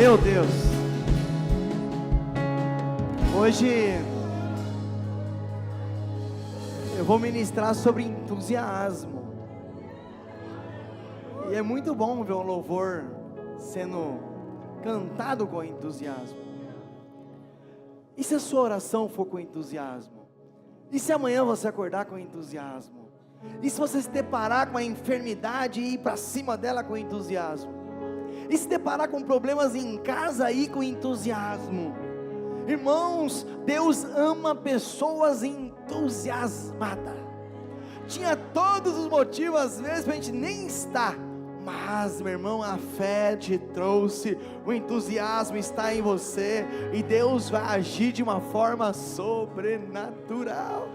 Meu Deus. Hoje eu vou ministrar sobre entusiasmo. E é muito bom ver um louvor sendo cantado com entusiasmo. E se a sua oração for com entusiasmo? E se amanhã você acordar com entusiasmo? E se você se deparar com a enfermidade e ir para cima dela com entusiasmo? E se deparar com problemas em casa e ir com entusiasmo? Irmãos, Deus ama pessoas entusiasmadas. Tinha todos os motivos às vezes para a gente nem estar, mas meu irmão, a fé te trouxe, o entusiasmo está em você, e Deus vai agir de uma forma sobrenatural.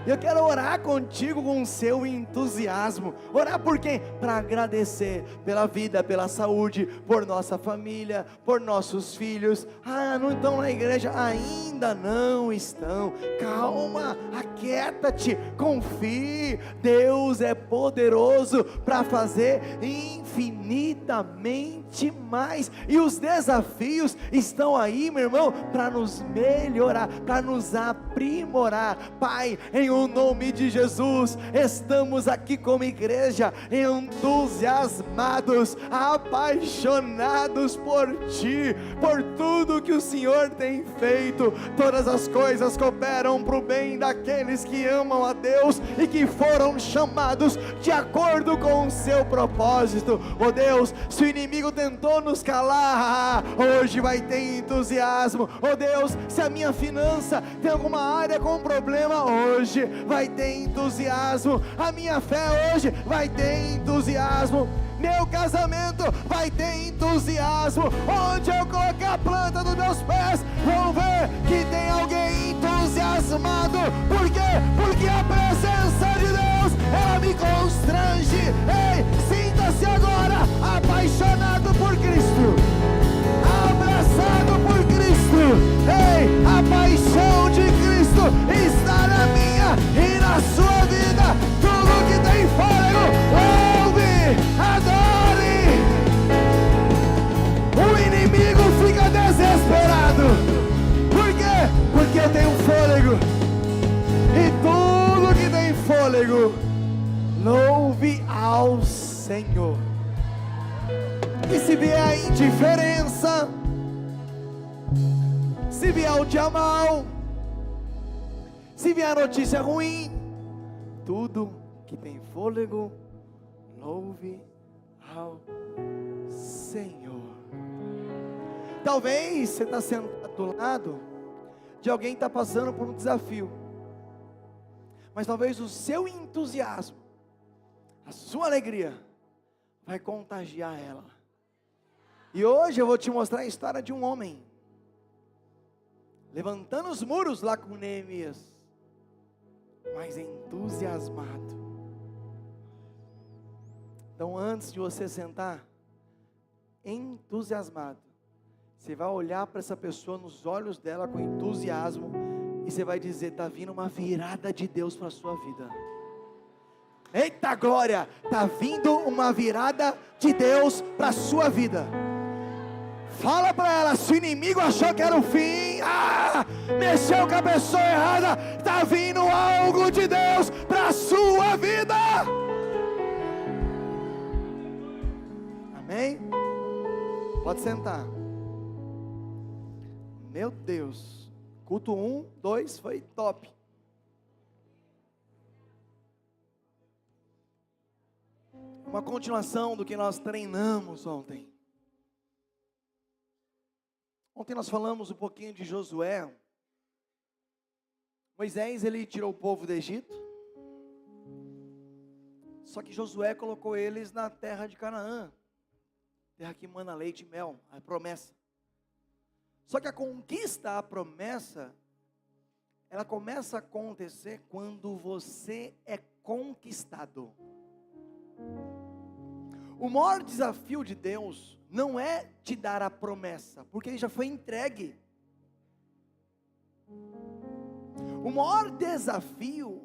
Eu quero orar contigo com o seu entusiasmo. Orar por quem? Para agradecer pela vida, pela saúde, por nossa família, por nossos filhos. Não estão na igreja? Ainda não estão. Calma, aquieta-te, confie. Deus é poderoso para fazer infinitamente mais. E os desafios estão aí, meu irmão, para nos melhorar, para nos aprimorar. Pai, em o nome de Jesus, estamos aqui como igreja, entusiasmados, apaixonados por Ti, por tudo que o Senhor tem feito. Todas as coisas cooperam para o bem daqueles que amam a Deus e que foram chamados de acordo com o seu propósito. Oh Deus, se o inimigo tentou nos calar, hoje vai ter entusiasmo. Oh Deus, se a minha finança tem alguma área com problema, hoje vai ter entusiasmo. A minha fé hoje vai ter entusiasmo. Meu casamento vai ter entusiasmo. Onde eu colocar a planta dos meus pés, vão ver que tem alguém entusiasmado. Por quê? Porque a presença de Deus, ela me constrange. Ei, sinta-se agora apaixonado por Cristo, abraçado por Cristo. Ei, a paixão de Cristo está na minha e na sua vida. Tudo que tem fôlego, ouve, adore. O inimigo fica desesperado. Por quê? Porque eu tenho fôlego. E tudo que tem fôlego, louve ao Senhor. E se vier a indiferença, se vier o dia mal, se vier a notícia ruim, tudo que tem fôlego, louve ao Senhor. Talvez você está sentado do lado de alguém que está passando por um desafio, mas talvez o seu entusiasmo, a sua alegria, vai contagiar ela. E hoje eu vou te mostrar a história de um homem levantando os muros lá com Neemias, mas entusiasmado. Então, antes de você sentar, entusiasmado, você vai olhar para essa pessoa nos olhos dela com entusiasmo, e você vai dizer: está vindo uma virada de Deus para a sua vida. Eita glória, está vindo uma virada de Deus para a sua vida. Fala para ela: se o inimigo achou que era o fim, mexeu com a pessoa errada, está vindo algo de Deus para a sua vida. Amém? Pode sentar. Meu Deus, culto 1, 2 foi top. Uma continuação do que nós treinamos ontem. Ontem nós falamos um pouquinho de Josué. Moisés, ele tirou o povo do Egito. Só que Josué colocou eles na terra de Canaã, terra que mana leite e mel, a promessa. Só que a conquista, a promessa, ela começa a acontecer quando você é conquistado. O maior desafio de Deus não é te dar a promessa, porque ele já foi entregue. O maior desafio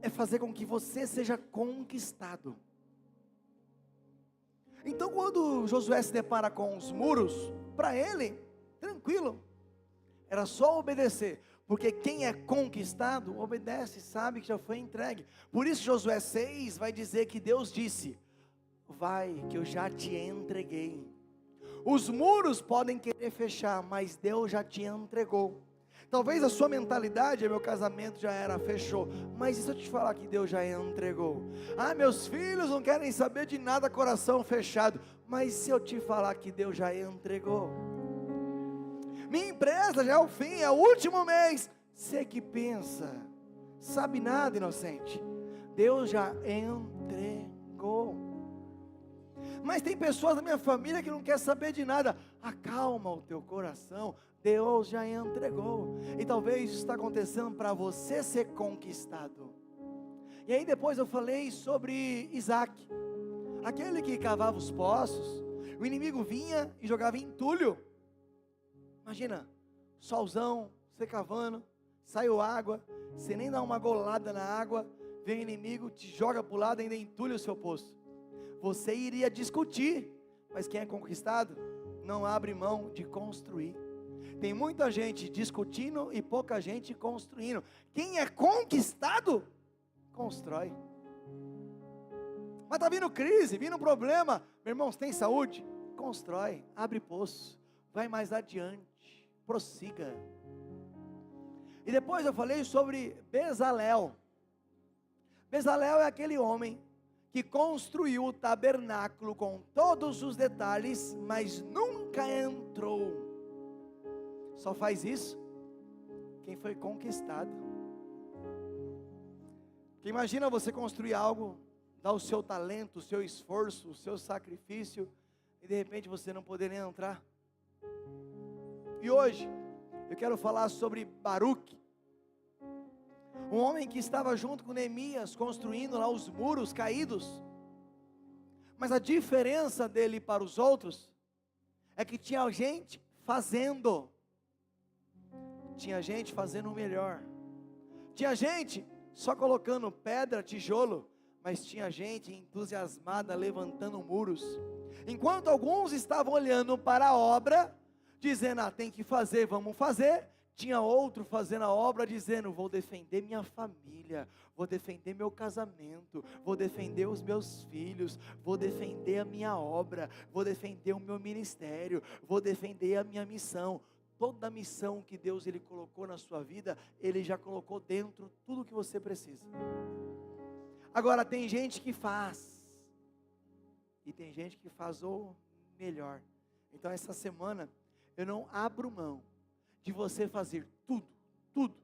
é fazer com que você seja conquistado. Então quando Josué se depara com os muros, para ele, tranquilo, era só obedecer, porque quem é conquistado, obedece, sabe que já foi entregue. Por isso Josué 6 vai dizer que Deus disse: vai, que eu já te entreguei. Os muros podem querer fechar, mas Deus já te entregou. Talvez a sua mentalidade: meu casamento já era, fechou. Mas e se eu te falar que Deus já entregou? Meus filhos não querem saber de nada, coração fechado. Mas se eu te falar que Deus já entregou? Minha empresa já é o fim, é o último mês. Você que pensa, sabe nada, inocente. Deus já entregou. Mas tem pessoas da minha família que não quer saber de nada. Acalma o teu coração, Deus já entregou. E talvez isso está acontecendo para você ser conquistado. E aí depois eu falei sobre Isaac, aquele que cavava os poços. O inimigo vinha e jogava entulho. Imagina, solzão, você cavando, saiu água, você nem dá uma golada na água, vem o inimigo, te joga para o lado e ainda entulha o seu poço. Você iria discutir, mas quem é conquistado não abre mão de construir. Tem muita gente discutindo e pouca gente construindo. Quem é conquistado, constrói. Mas está vindo crise, vindo problema. Meu irmão, você tem saúde? Constrói, abre poço, vai mais adiante, prossiga. E depois eu falei sobre Bezalel. Bezalel é aquele homem que construiu o tabernáculo com todos os detalhes, mas nunca entrou. Só faz isso quem foi conquistado. Porque imagina você construir algo, dar o seu talento, o seu esforço, o seu sacrifício, e de repente você não poder nem entrar. E hoje eu quero falar sobre Baruque, um homem que estava junto com Neemias, construindo lá os muros caídos. Mas a diferença dele para os outros, é que tinha gente fazendo. Tinha gente fazendo o melhor. Tinha gente só colocando pedra, tijolo. Mas tinha gente entusiasmada levantando muros. Enquanto alguns estavam olhando para a obra, dizendo, tem que fazer, vamos fazer. Tinha outro fazendo a obra dizendo, vou defender minha família, vou defender meu casamento, vou defender os meus filhos, vou defender a minha obra, vou defender o meu ministério, vou defender a minha missão. Toda a missão que Deus ele colocou na sua vida, Ele já colocou dentro tudo o que você precisa. Agora tem gente que faz, e tem gente que faz o melhor. Então essa semana, eu não abro mão de você fazer tudo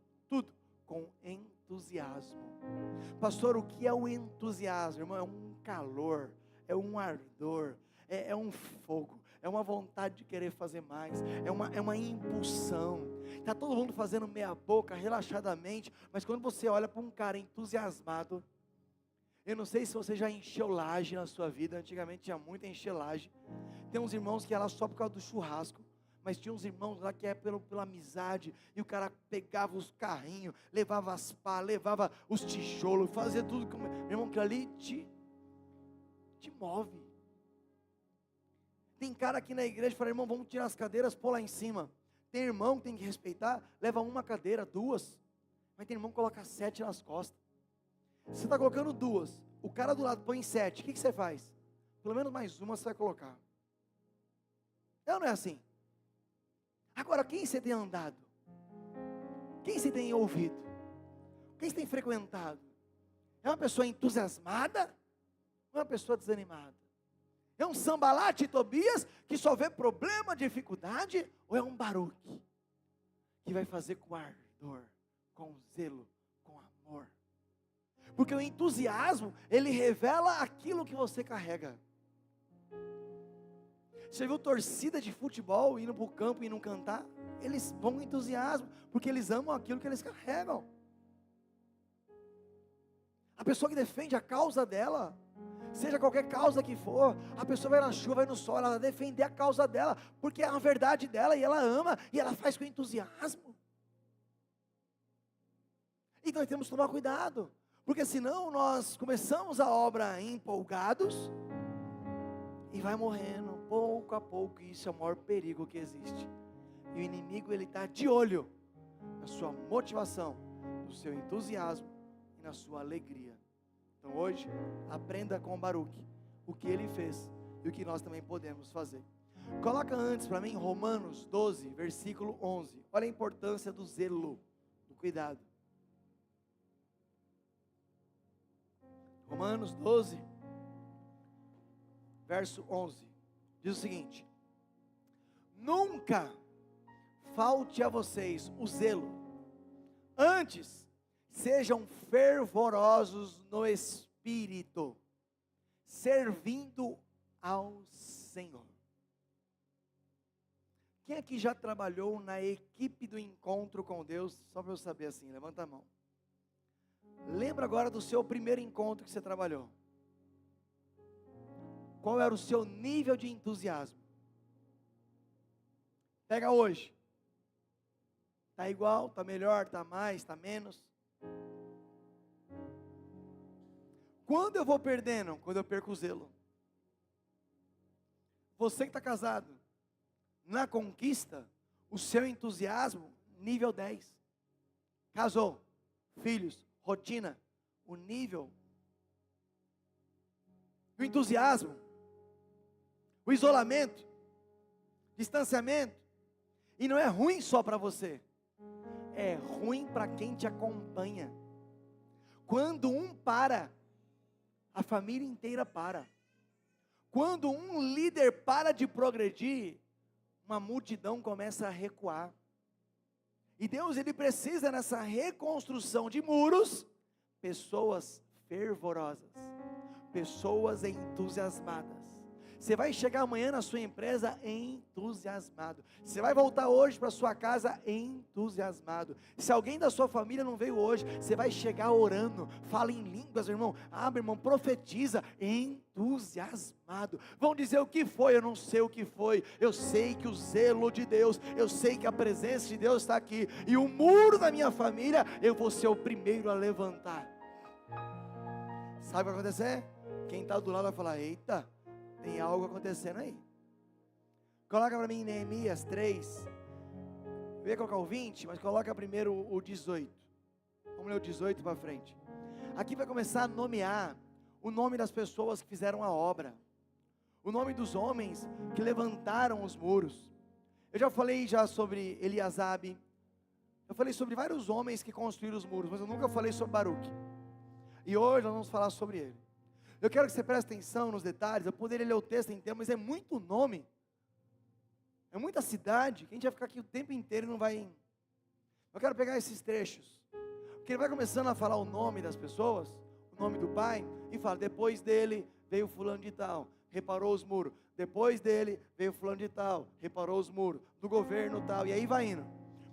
com entusiasmo. Pastor, o que é o entusiasmo? Irmão, é um calor, é um ardor, é um fogo, é uma vontade de querer fazer mais, é uma impulsão. Está todo mundo fazendo meia boca, relaxadamente, mas quando você olha para um cara entusiasmado, eu não sei se você já encheu laje na sua vida. Antigamente tinha muita encher laje. Tem uns irmãos que era só por causa do churrasco, mas tinha uns irmãos lá que é pela amizade, e o cara pegava os carrinhos, levava as pá, levava os tijolos, fazia tudo, meu irmão, que ali te move. Tem cara aqui na igreja que fala, irmão, vamos tirar as cadeiras, pôr lá em cima. Tem irmão que tem que respeitar, leva uma cadeira, duas, mas tem irmão que coloca 7 nas costas. Você está colocando 2, o cara do lado põe 7, o que você faz? Pelo menos mais uma você vai colocar. Não é assim? Agora, quem você tem andado? Quem você tem ouvido? Quem você tem frequentado? É uma pessoa entusiasmada? Ou é uma pessoa desanimada? É um Sambalate e Tobias que só vê problema, dificuldade? Ou é um Baruque que vai fazer com ardor, com zelo, com amor? Porque o entusiasmo, ele revela aquilo que você carrega. Você viu torcida de futebol indo para o campo e não cantar? Eles vão com entusiasmo, porque eles amam aquilo que eles carregam. A pessoa que defende a causa dela, seja qualquer causa que for, a pessoa vai na chuva, vai no sol, ela vai defender a causa dela, porque é a verdade dela, e ela ama, e ela faz com entusiasmo. Então temos que tomar cuidado, porque senão nós começamos a obra empolgados, E vai morrendo, pouco a pouco, e isso é o maior perigo que existe. E o inimigo, ele está de olho na sua motivação, no seu entusiasmo e na sua alegria. Então hoje, aprenda com Baruque o que ele fez e o que nós também podemos fazer. Coloca antes para mim Romanos 12, versículo 11. Olha a importância do zelo, do cuidado. Romanos 12, verso 11, diz o seguinte: nunca falte a vocês o zelo, antes sejam fervorosos no espírito, servindo ao Senhor. Quem aqui já trabalhou na equipe do encontro com Deus? Só para eu saber assim, levanta a mão. Lembra agora do seu primeiro encontro que você trabalhou. Qual era o seu nível de entusiasmo? Pega hoje. Está igual, está melhor, está mais, está menos? Quando eu vou perdendo? Quando eu perco o zelo. Você que está casado, na conquista, o seu entusiasmo, nível 10. Casou, filhos, rotina, o nível, o entusiasmo, o isolamento, distanciamento, e não é ruim só para você, é ruim para quem te acompanha. Quando um para, a família inteira para. Quando um líder para de progredir, uma multidão começa a recuar. E Deus, ele precisa nessa reconstrução de muros, pessoas fervorosas, pessoas entusiasmadas. Você vai chegar amanhã na sua empresa entusiasmado. Você vai voltar hoje para sua casa entusiasmado. Se alguém da sua família não veio hoje, você vai chegar orando. Fala em línguas, irmão. Abre, irmão, profetiza entusiasmado. Vão dizer o que foi, eu não sei o que foi. Eu sei que o zelo de Deus, eu sei que a presença de Deus está aqui. E o muro da minha família, eu vou ser o primeiro a levantar. Sabe o que vai acontecer? Quem está do lado vai falar: eita, tem algo acontecendo aí. Coloca para mim Neemias 3. Eu ia colocar o 20, mas coloca primeiro o 18. Vamos ler o 18 para frente. Aqui vai começar a nomear o nome das pessoas que fizeram a obra, o nome dos homens que levantaram os muros. Eu já falei sobre Eliasabe, eu falei sobre vários homens que construíram os muros, mas eu nunca falei sobre Baruque. E hoje nós vamos falar sobre ele. Eu quero que você preste atenção nos detalhes. Eu poderia ler o texto inteiro, mas é muito nome, é muita cidade, que a gente vai ficar aqui o tempo inteiro e não vai. Eu quero pegar esses trechos, porque ele vai começando a falar o nome das pessoas, o nome do pai, e fala: depois dele veio fulano de tal, reparou os muros. Depois dele veio fulano de tal, reparou os muros, do governo tal, e aí vai indo.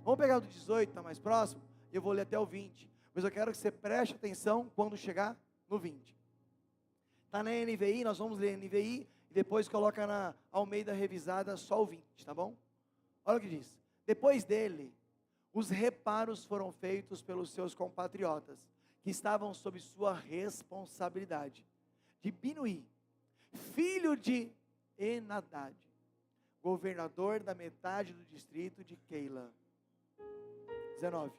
Vamos pegar o do 18, está mais próximo, e eu vou ler até o 20, mas eu quero que você preste atenção quando chegar no 20. Está na NVI, nós vamos ler NVI, e depois coloca na Almeida Revisada só o 20, tá bom? Olha o que diz: depois dele, os reparos foram feitos pelos seus compatriotas, que estavam sob sua responsabilidade, de Binuí, filho de Enadad, governador da metade do distrito de Keila. 19.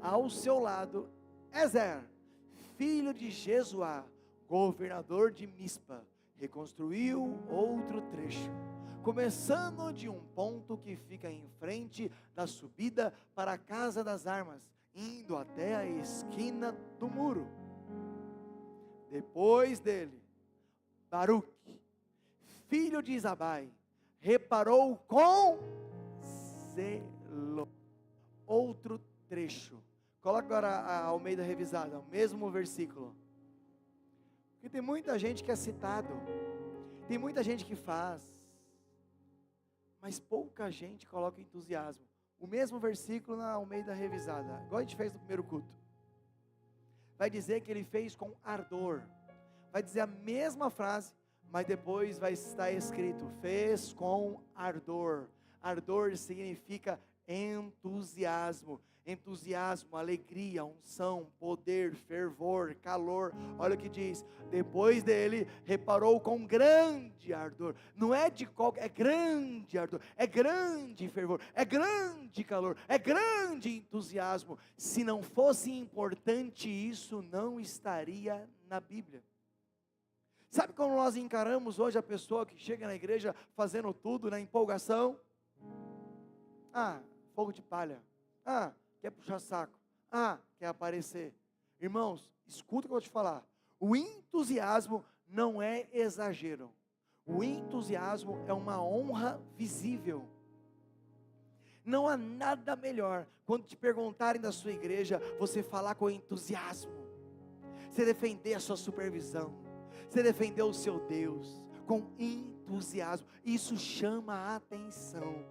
Ao seu lado, Ezer, filho de Jesuá, governador de Mispa, reconstruiu outro trecho, começando de um ponto que fica em frente da subida para a casa das armas, indo até a esquina do muro. Depois dele, Baruque, filho de Isabai, reparou com zelo outro trecho. Coloca agora a Almeida Revisada, o mesmo versículo. Porque tem muita gente que é citado, tem muita gente que faz, mas pouca gente coloca entusiasmo. O mesmo versículo na Almeida Revisada, igual a gente fez no primeiro culto. Vai dizer que ele fez com ardor. Vai dizer a mesma frase, mas depois vai estar escrito: fez com ardor. Ardor significa entusiasmo. entusiasmo, alegria, unção, poder, fervor, calor. Olha o que diz: depois dele reparou com grande ardor. Não é de qualquer, é grande ardor, é grande fervor, é grande calor, é grande entusiasmo. Se não fosse importante isso, não estaria na Bíblia. Sabe como nós encaramos hoje a pessoa que chega na igreja fazendo tudo na empolgação? Fogo de palha. Quer puxar saco. Quer aparecer. Irmãos, escuta o que eu vou te falar. O entusiasmo não é exagero. O entusiasmo é uma honra visível. Não há nada melhor, quando te perguntarem da sua igreja, você falar com entusiasmo. Você defender a sua supervisão. Você defender o seu Deus com entusiasmo. Isso chama a atenção.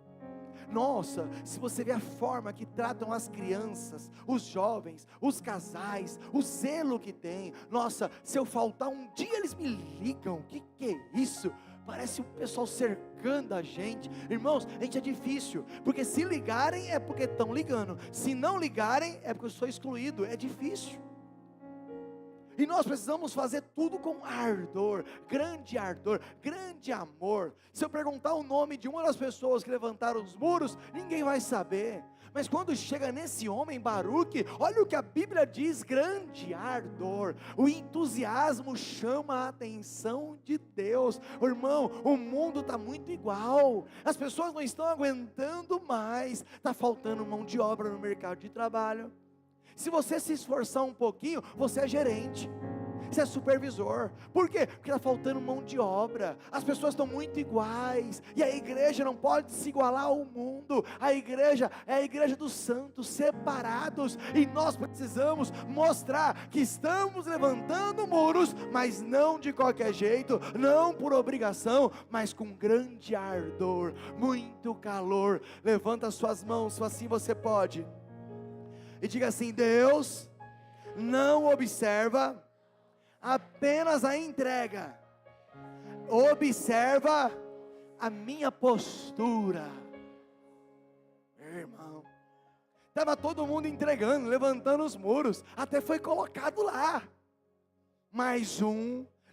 Nossa, se você vê a forma que tratam as crianças, os jovens, os casais, o zelo que tem. Nossa, se eu faltar um dia eles me ligam. Que é isso? Parece o pessoal cercando a gente. Irmãos, a gente é difícil, porque se ligarem é porque estão ligando. Se não ligarem é porque eu sou excluído. É difícil. E nós precisamos fazer tudo com ardor, grande amor. Se eu perguntar o nome de uma das pessoas que levantaram os muros, ninguém vai saber. Mas quando chega nesse homem Baruque, olha o que a Bíblia diz: grande ardor. O entusiasmo chama a atenção de Deus. Irmão, o mundo está muito igual. As pessoas não estão aguentando mais. Está faltando mão de obra no mercado de trabalho. Se você se esforçar um pouquinho, você é gerente, você é supervisor. Por quê? Porque está faltando mão de obra. As pessoas estão muito iguais. E a igreja não pode se igualar ao mundo. A igreja é a igreja dos santos, separados. E nós precisamos mostrar que estamos levantando muros, mas não de qualquer jeito, não por obrigação, mas com grande ardor, muito calor. Levanta as suas mãos, se assim você pode. E diga assim: Deus não observa apenas a entrega, observa a minha postura. Irmão, estava todo mundo entregando, levantando os muros, até foi colocado lá. Mais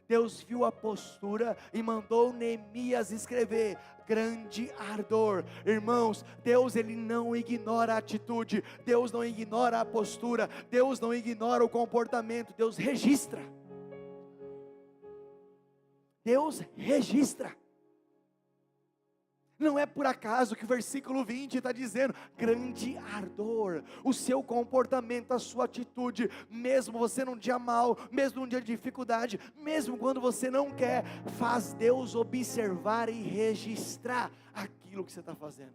Deus viu a postura e mandou Neemias escrever: grande ardor. Irmãos, Deus ele não ignora a atitude, Deus não ignora a postura, Deus não ignora o comportamento, Deus registra. Deus registra. Não é por acaso que o versículo 20 está dizendo: grande ardor. O seu comportamento, a sua atitude, mesmo você num dia mal, mesmo num dia de dificuldade, mesmo quando você não quer, faz Deus observar e registrar aquilo que você está fazendo.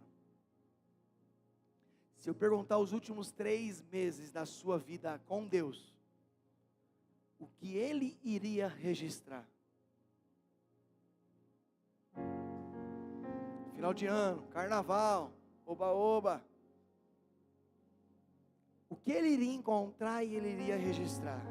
Se eu perguntar os últimos 3 meses da sua vida com Deus, o que Ele iria registrar? Final de ano, carnaval, oba-oba. O que ele iria encontrar e ele iria registrar?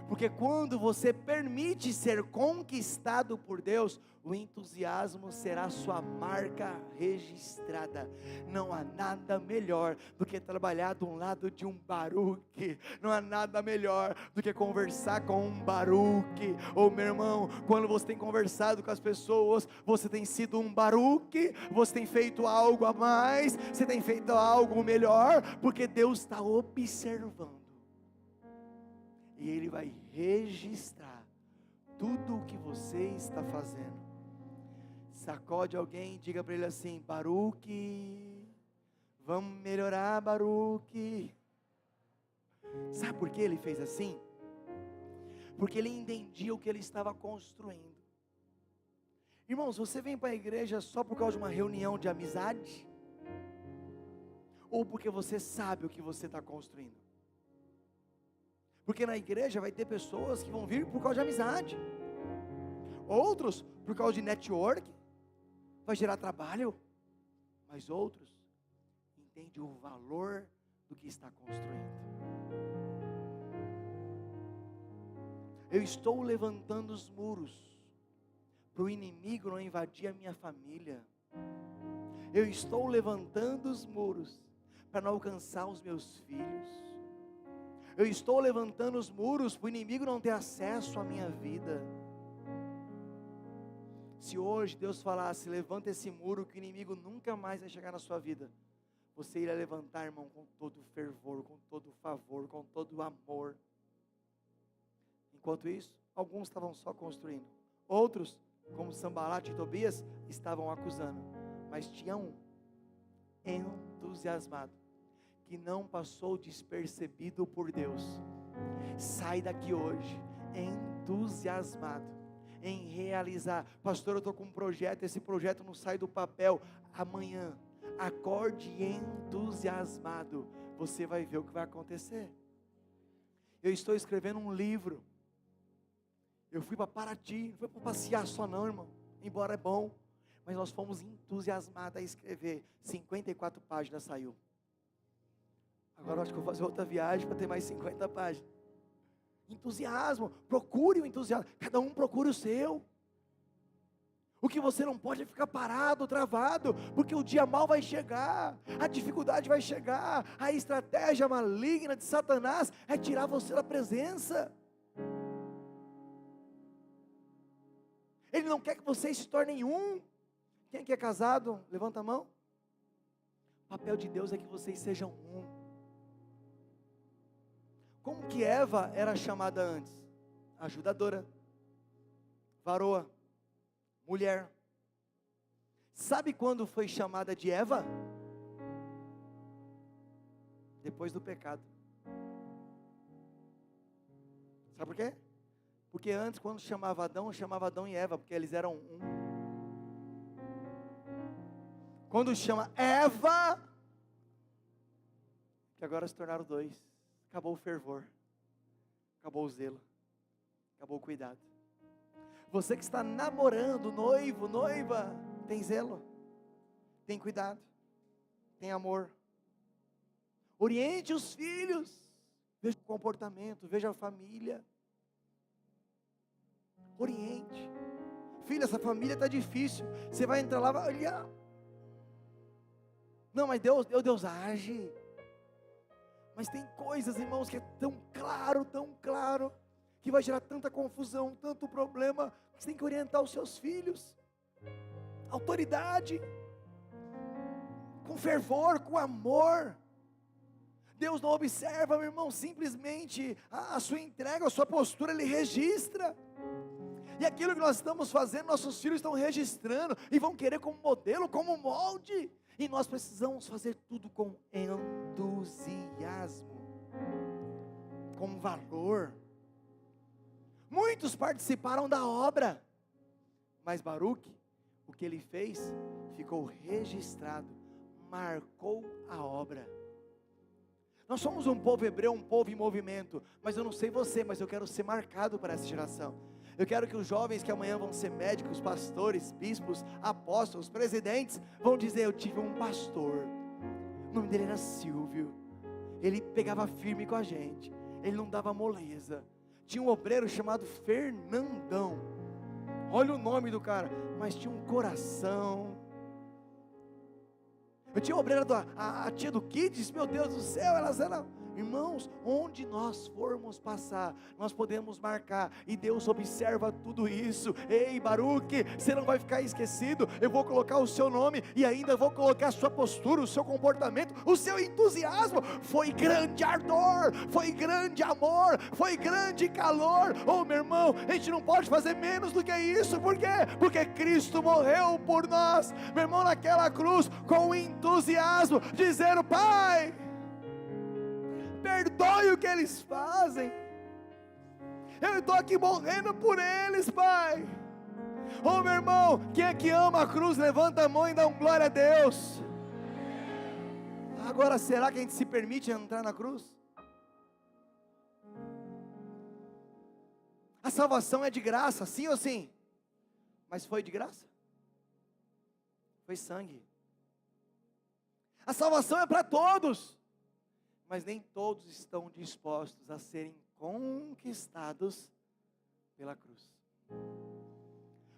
Porque quando você permite ser conquistado por Deus, o entusiasmo será sua marca registrada. Não há nada melhor do que trabalhar do lado de um Baruque. Não há nada melhor do que conversar com um Baruque. Ô meu irmão, quando você tem conversado com as pessoas, você tem sido um Baruque, você tem feito algo a mais, você tem feito algo melhor, porque Deus está observando. E Ele vai registrar tudo o que você está fazendo. Sacode alguém e diga para ele assim: Baruque, vamos melhorar, Baruque. Sabe por que ele fez assim? Porque ele entendia o que ele estava construindo. Irmãos, você vem para a igreja só por causa de uma reunião de amizade? Ou porque você sabe o que você está construindo? Porque na igreja vai ter pessoas que vão vir por causa de amizade, outros por causa de network, vai gerar trabalho, mas outros entendem o valor do que está construindo. Eu estou levantando os muros para o inimigo não invadir a minha família. Eu estou levantando os muros para não alcançar os meus filhos. Eu estou levantando os muros para o inimigo não ter acesso à minha vida. Se hoje Deus falasse, levanta esse muro que o inimigo nunca mais vai chegar na sua vida, você iria levantar, irmão, com todo fervor, com todo favor, com todo amor. Enquanto isso, alguns estavam só construindo. Outros, como Sanbalat e Tobias, estavam acusando. Mas tinha um entusiasmado, que não passou despercebido por Deus. Sai daqui hoje entusiasmado em realizar. Pastor, eu estou com um projeto, esse projeto não sai do papel. Amanhã, acorde entusiasmado, você vai ver o que vai acontecer. Eu estou escrevendo um livro. Eu fui para Paraty, não foi para passear só não, irmão, embora é bom, mas nós fomos entusiasmados a escrever. 54 páginas saiu. Agora eu acho que eu vou fazer outra viagem para ter mais 50 páginas. Entusiasmo, procure o entusiasmo, cada um procure o seu. O que você não pode é ficar parado, travado, porque o dia mal vai chegar, a dificuldade vai chegar, a estratégia maligna de Satanás é tirar você da presença. Ele não quer que vocês se tornem um. Quem aqui é casado, levanta a mão. O papel de Deus é que vocês sejam um. Como que Eva era chamada antes? Ajudadora, varoa, mulher. Sabe quando foi chamada de Eva? Depois do pecado. Sabe por quê? Porque antes, quando chamava Adão e Eva, porque eles eram um. Quando chama Eva, que agora se tornaram dois, acabou o fervor, acabou o zelo, acabou o cuidado. Você que está namorando, noivo, noiva, tem zelo, tem cuidado, tem amor. Oriente os filhos, veja o comportamento, veja a família. Oriente. Filho, essa família está difícil. Você vai entrar lá, vai olhar. Não, mas Deus age. Mas tem coisas, irmãos, que é tão claro, que vai gerar tanta confusão, tanto problema, que você tem que orientar os seus filhos. Autoridade, com fervor, com amor. Deus não observa, meu irmão, simplesmente a sua entrega, a sua postura, Ele registra. E aquilo que nós estamos fazendo, nossos filhos estão registrando, e vão querer como modelo, como molde. E nós precisamos fazer tudo com entusiasmo, com valor. Muitos participaram da obra, mas Baruque, o que ele fez, ficou registrado, marcou a obra. Nós somos um povo hebreu, um povo em movimento, mas eu não sei você, mas eu quero ser marcado para essa geração. Eu quero que os jovens que amanhã vão ser médicos, pastores, bispos, apóstolos, presidentes, vão dizer: eu tive um pastor, o nome dele era Silvio, ele pegava firme com a gente, ele não dava moleza. Tinha um obreiro chamado Fernandão, olha o nome do cara, mas tinha um coração. Eu tinha uma obreira, a tia do Kids, meu Deus do céu, elas eram... Irmãos, onde nós formos passar, nós podemos marcar, e Deus observa tudo isso. Ei, Baruque, você não vai ficar esquecido. Eu vou colocar o seu nome, e ainda vou colocar a sua postura, o seu comportamento, o seu entusiasmo. Foi grande ardor, foi grande amor, foi grande calor. Oh, meu irmão, a gente não pode fazer menos do que isso. Por quê? Porque Cristo morreu por nós, meu irmão, naquela cruz, com entusiasmo, dizendo: Pai, perdoe o que eles fazem. Eu estou aqui morrendo por eles, Pai. Oh, meu irmão, quem é que ama a cruz, levanta a mão e dá um glória a Deus. Agora, será que a gente se permite entrar na cruz? A salvação é de graça, sim ou sim? Mas foi de graça? Foi sangue. A salvação é para todos, mas nem todos estão dispostos a serem conquistados pela cruz.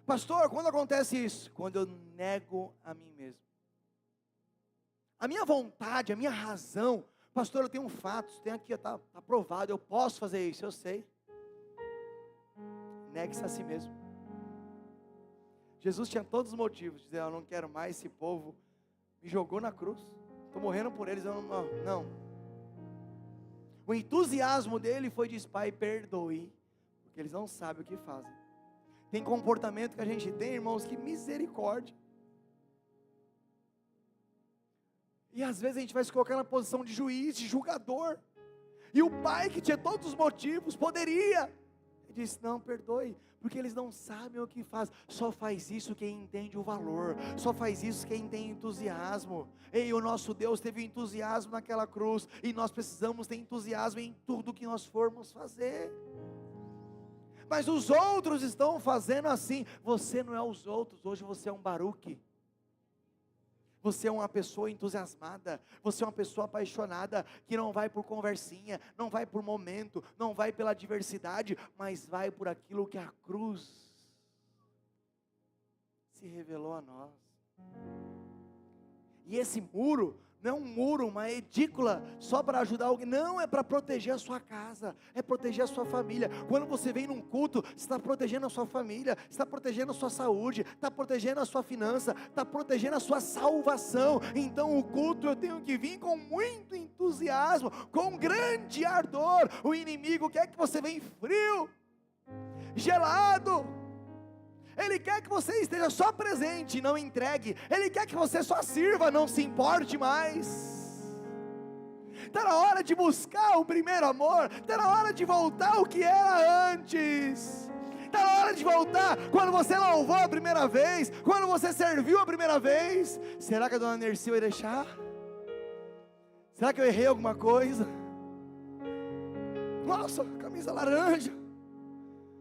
Pastor, quando acontece isso? Quando eu nego a mim mesmo. A minha vontade, a minha razão, pastor, eu tenho fatos, tem aqui, está provado, eu posso fazer isso, eu sei. Negue-se a si mesmo. Jesus tinha todos os motivos de dizer, eu não quero mais esse povo, me jogou na cruz, estou morrendo por eles, eu não. O entusiasmo dele foi dizer, Pai, perdoe, porque eles não sabem o que fazem. Tem comportamento que a gente tem, irmãos, que misericórdia. E às vezes a gente vai se colocar na posição de juiz, de julgador. E o pai que tinha todos os motivos, poderia. Ele disse, não, perdoe, porque eles não sabem o que faz. Só faz isso quem entende o valor. Só faz isso quem tem entusiasmo. Ei, o nosso Deus teve entusiasmo naquela cruz. E nós precisamos ter entusiasmo em tudo que nós formos fazer. Mas os outros estão fazendo assim. Você não é os outros, hoje você é um Baruque. Você é uma pessoa entusiasmada, você é uma pessoa apaixonada, que não vai por conversinha, não vai por momento, não vai pela diversidade, mas vai por aquilo que a cruz se revelou a nós. E esse muro, não é um muro, uma edícula, só para ajudar alguém, não, é para proteger a sua casa, é proteger a sua família. Quando você vem num culto, você está protegendo a sua família, está protegendo a sua saúde, está protegendo a sua finança, está protegendo a sua salvação. Então o culto eu tenho que vir com muito entusiasmo, com grande ardor. O inimigo quer que você venha frio, gelado. Ele quer que você esteja só presente, não entregue. Ele quer que você só sirva, não se importe mais. Está na hora de buscar o primeiro amor. Está na hora de voltar ao que era antes. Está na hora de voltar quando você louvou a primeira vez, quando você serviu a primeira vez. Será que a dona Nercy vai deixar? Será que eu errei alguma coisa? Nossa, camisa laranja.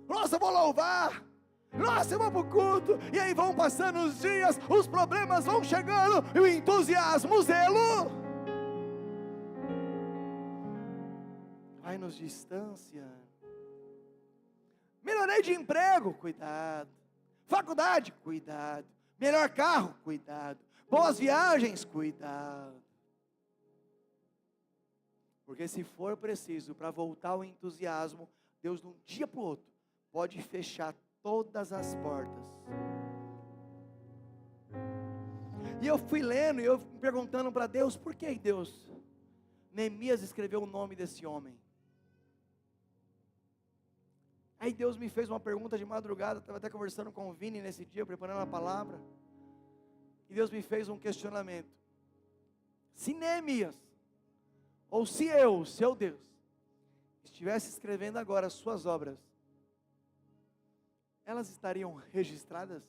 Nossa, eu vou louvar. Nossa, eu vou para o culto, e aí vão passando os dias, os problemas vão chegando, e o entusiasmo, o zelo, vai nos distanciando. Melhorei de emprego, cuidado. Faculdade, cuidado. Melhor carro, cuidado. Boas viagens, cuidado. Porque se for preciso, para voltar ao entusiasmo, Deus de um dia para o outro, pode fechar todas as portas. E eu fui lendo, e eu perguntando para Deus, por que Deus? Neemias escreveu o nome desse homem. Aí Deus me fez uma pergunta de madrugada, estava até conversando com o Vini nesse dia, preparando a palavra. E Deus me fez um questionamento. Se Neemias, ou se eu, seu Deus, estivesse escrevendo agora as suas obras, elas estariam registradas?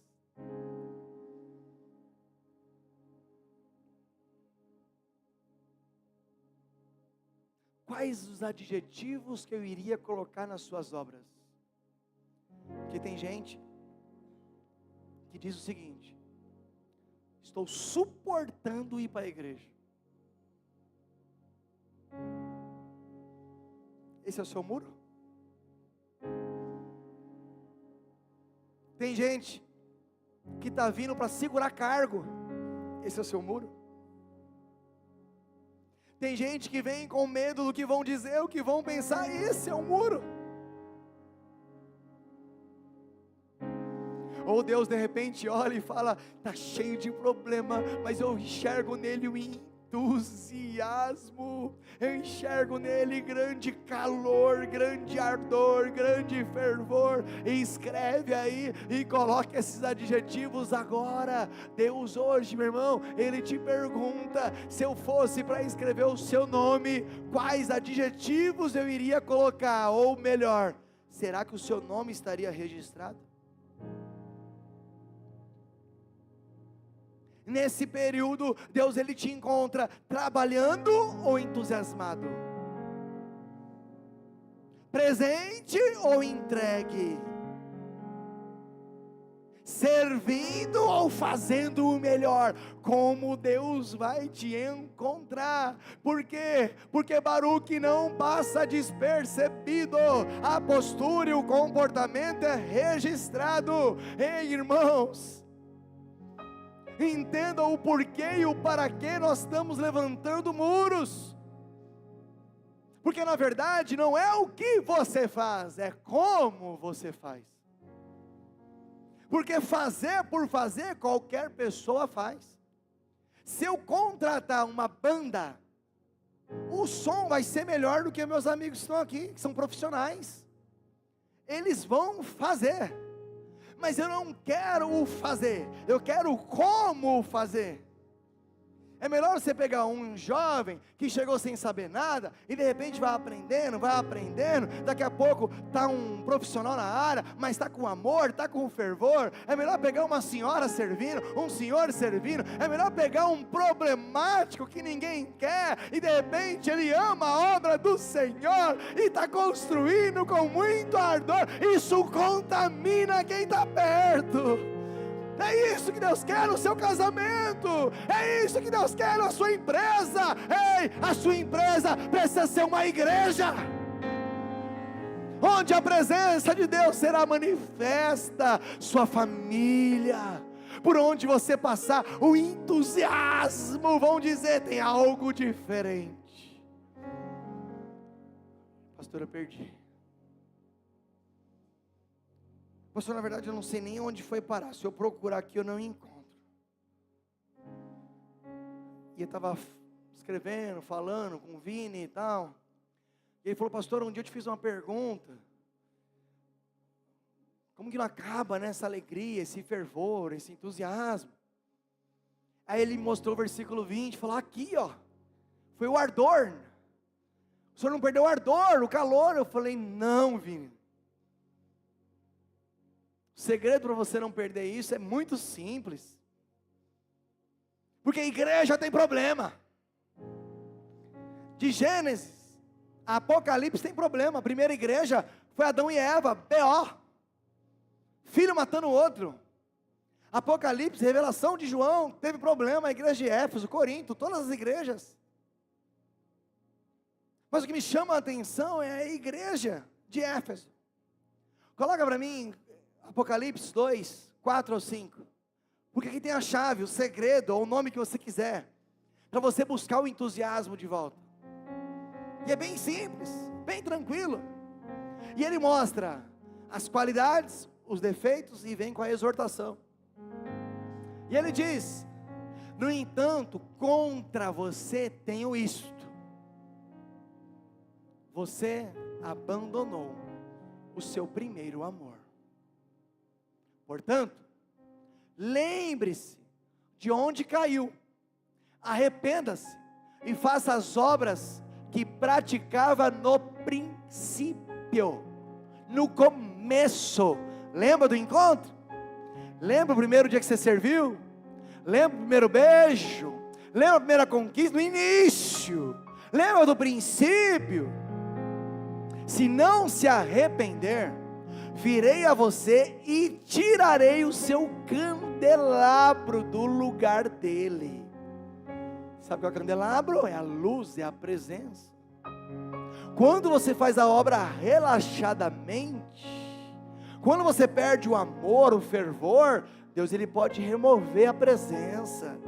Quais os adjetivos que eu iria colocar nas suas obras? Porque tem gente que diz o seguinte: estou suportando ir para a igreja. Esse é o seu muro? Tem gente que está vindo para segurar cargo. Esse é o seu muro? Tem gente que vem com medo do que vão dizer, o que vão pensar. Esse é o muro. Ou Deus de repente olha e fala, está cheio de problema, mas eu enxergo nele o entusiasmo, eu enxergo nele grande calor, grande ardor, grande fervor. E escreve aí e coloque esses adjetivos agora. Deus hoje, meu irmão, Ele te pergunta: se eu fosse para escrever o seu nome, quais adjetivos eu iria colocar? Ou melhor, será que o seu nome estaria registrado? Nesse período, Deus Ele te encontra trabalhando ou entusiasmado? Presente ou entregue? Servindo ou fazendo o melhor? Como Deus vai te encontrar? Por quê? Porque Baruque não passa despercebido. A postura e o comportamento é registrado. Ei, irmãos, Entenda o porquê e o para que nós estamos levantando muros. Porque na verdade não é o que você faz, é como você faz. Porque fazer por fazer, qualquer pessoa faz. Se eu contratar uma banda, o som vai ser melhor do que meus amigos que estão aqui, que são profissionais. Eles vão fazer. Mas eu não quero o fazer, eu quero como fazer. É melhor você pegar um jovem que chegou sem saber nada e de repente vai aprendendo, daqui a pouco está um profissional na área, mas está com amor, está com fervor. É melhor pegar uma senhora servindo, um senhor servindo. É melhor pegar um problemático que ninguém quer e de repente ele ama a obra do Senhor e está construindo com muito ardor. Isso contamina quem está perto. É isso que Deus quer no seu casamento. É isso que Deus quer na sua empresa. Ei, a sua empresa precisa ser uma igreja onde a presença de Deus será manifesta. Sua família, por onde você passar, o entusiasmo, vão dizer, tem algo diferente. Pastor, eu perdi. Pastor, na verdade eu não sei nem onde foi parar. Se eu procurar aqui eu não encontro. E eu estava escrevendo, falando com o Vini e tal. E ele falou, pastor, um dia eu te fiz uma pergunta. Como que não acaba, né, essa alegria, esse fervor, esse entusiasmo? Aí ele mostrou o versículo 20, falou, aqui ó, foi o ardor. O senhor não perdeu o ardor, o calor. Eu falei, não, Vini. O segredo para você não perder isso é muito simples. Porque a igreja tem problema. De Gênesis a Apocalipse tem problema. A primeira igreja foi Adão e Eva, B.O. Filho matando o outro. Apocalipse, revelação de João, teve problema. A igreja de Éfeso, Corinto, todas as igrejas. Mas o que me chama a atenção é a igreja de Éfeso. Coloca para mim Apocalipse 2, 4 ou 5. Porque aqui tem a chave, o segredo, ou o nome que você quiser, para você buscar o entusiasmo de volta. E é bem simples, bem tranquilo. E ele mostra as qualidades, os defeitos e vem com a exortação. E ele diz, no entanto, contra você tenho isto. Você abandonou o seu primeiro amor. Portanto, lembre-se de onde caiu, arrependa-se e faça as obras que praticava no princípio, no começo. Lembra do encontro? Lembra o primeiro dia que você serviu? Lembra o primeiro beijo? Lembra a primeira conquista? No início. Lembra do princípio? Se não se arrepender, virei a você e tirarei o seu candelabro do lugar dele. Sabe o que é o candelabro? É a luz, é a presença. Quando você faz a obra relaxadamente, quando você perde o amor, o fervor, Deus ele pode remover a presença.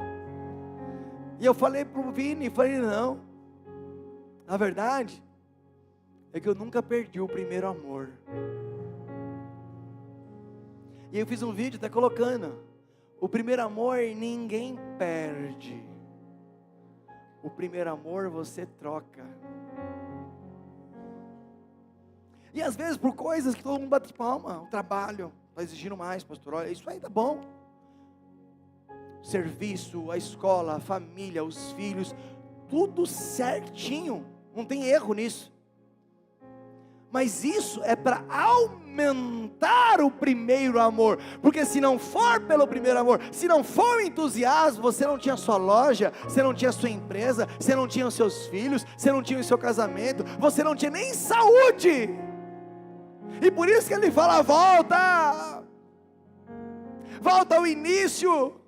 E eu falei para o Vini, falei, não, a verdade é que eu nunca perdi o primeiro amor. E eu fiz um vídeo até colocando, o primeiro amor ninguém perde, o primeiro amor você troca. E às vezes por coisas que todo mundo bate palma, o trabalho está exigindo mais, pastor, olha, isso aí tá bom. O serviço, a escola, a família, os filhos, tudo certinho, não tem erro nisso. Mas isso é para aumentar o primeiro amor, porque se não for pelo primeiro amor, se não for o entusiasmo, você não tinha sua loja, você não tinha sua empresa, você não tinha os seus filhos, você não tinha o seu casamento, você não tinha nem saúde. E por isso que ele fala, volta ao início,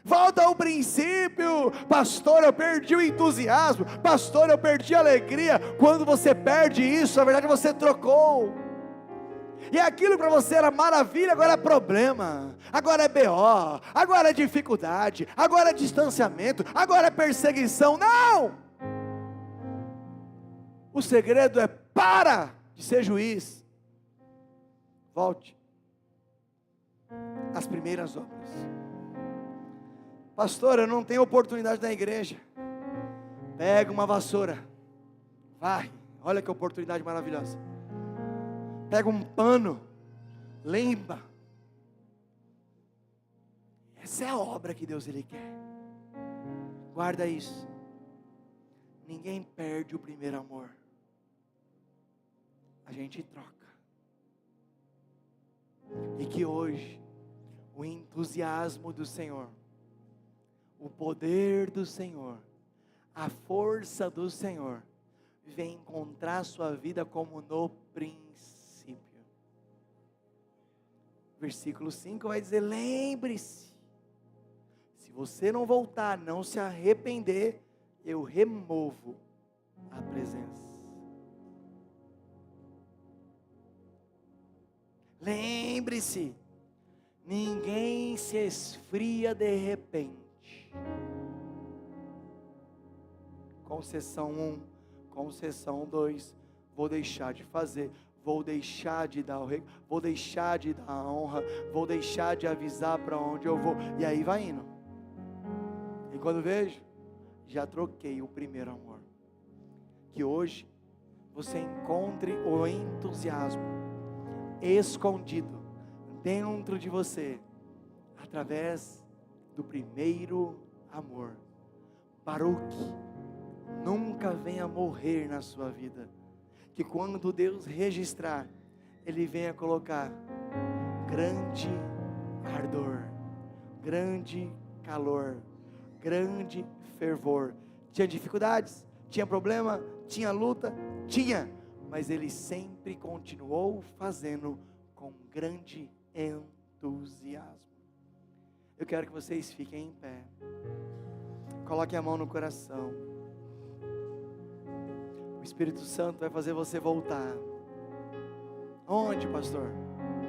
volta ao princípio. Pastor, eu perdi o entusiasmo, pastor, eu perdi a alegria. Quando você perde isso, na verdade você trocou. E aquilo para você era maravilha, agora é problema, agora é BO, agora é dificuldade, agora é distanciamento, agora é perseguição. Não! O segredo é: para de ser juiz. Volte às primeiras obras. Pastor, eu não tenho oportunidade na igreja. Pega uma vassoura, varre. Olha que oportunidade maravilhosa. Pega um pano, limpa. Essa é a obra que Deus Ele quer. Guarda isso. Ninguém perde o primeiro amor. A gente troca. E que hoje o entusiasmo do Senhor, o poder do Senhor, a força do Senhor venha encontrar sua vida como no princípio. Versículo 5 vai dizer: lembre-se, se você não voltar, não se arrepender, eu removo a presença. Lembre-se, ninguém se esfria de repente. Concessão 1, concessão 2, vou deixar de fazer, vou deixar de dar o recado, vou deixar de dar a honra, vou deixar de avisar para onde eu vou, e aí vai indo. E quando vejo, já troquei o primeiro amor. Que hoje você encontre o entusiasmo escondido dentro de você, através do primeiro amor. Baruque nunca venha morrer na sua vida. Que quando Deus registrar, Ele venha colocar grande ardor, grande calor, grande fervor. Tinha dificuldades, tinha problema, tinha luta, tinha, mas Ele sempre continuou fazendo com grande entusiasmo. Eu quero que vocês fiquem em pé. Coloque a mão no coração. O Espírito Santo vai fazer você voltar. Onde, pastor?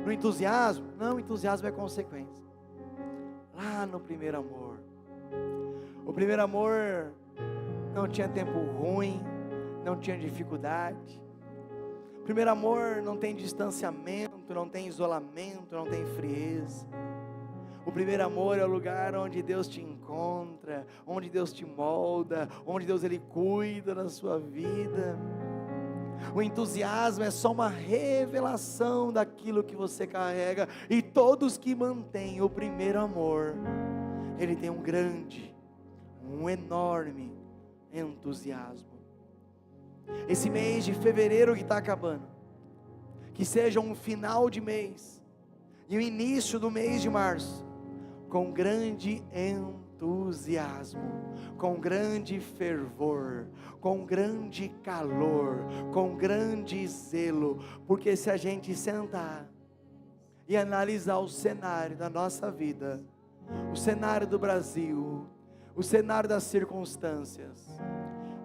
No entusiasmo? Não, entusiasmo é consequência. Lá no primeiro amor. O primeiro amor não tinha tempo ruim, não tinha dificuldade. O primeiro amor não tem distanciamento, não tem isolamento, não tem frieza. O primeiro amor é o lugar onde Deus te encontra, onde Deus te molda, onde Deus Ele cuida da sua vida. O entusiasmo é só uma revelação daquilo que você carrega. E todos que mantêm o primeiro amor, ele tem um grande, um enorme entusiasmo. Esse mês de fevereiro que está acabando, que seja um final de mês e o início do mês de março, com grande entusiasmo, com grande fervor, com grande calor, com grande zelo, porque se a gente sentar e analisar o cenário da nossa vida, o cenário do Brasil, o cenário das circunstâncias,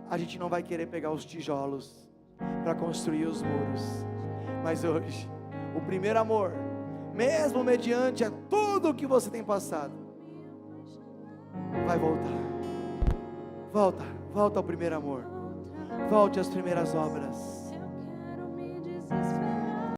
a gente não vai querer pegar os tijolos para construir os muros. Mas hoje, o primeiro amor, mesmo mediante a tudo que você tem passado, vai voltar. Volta ao primeiro amor. Volte às primeiras obras.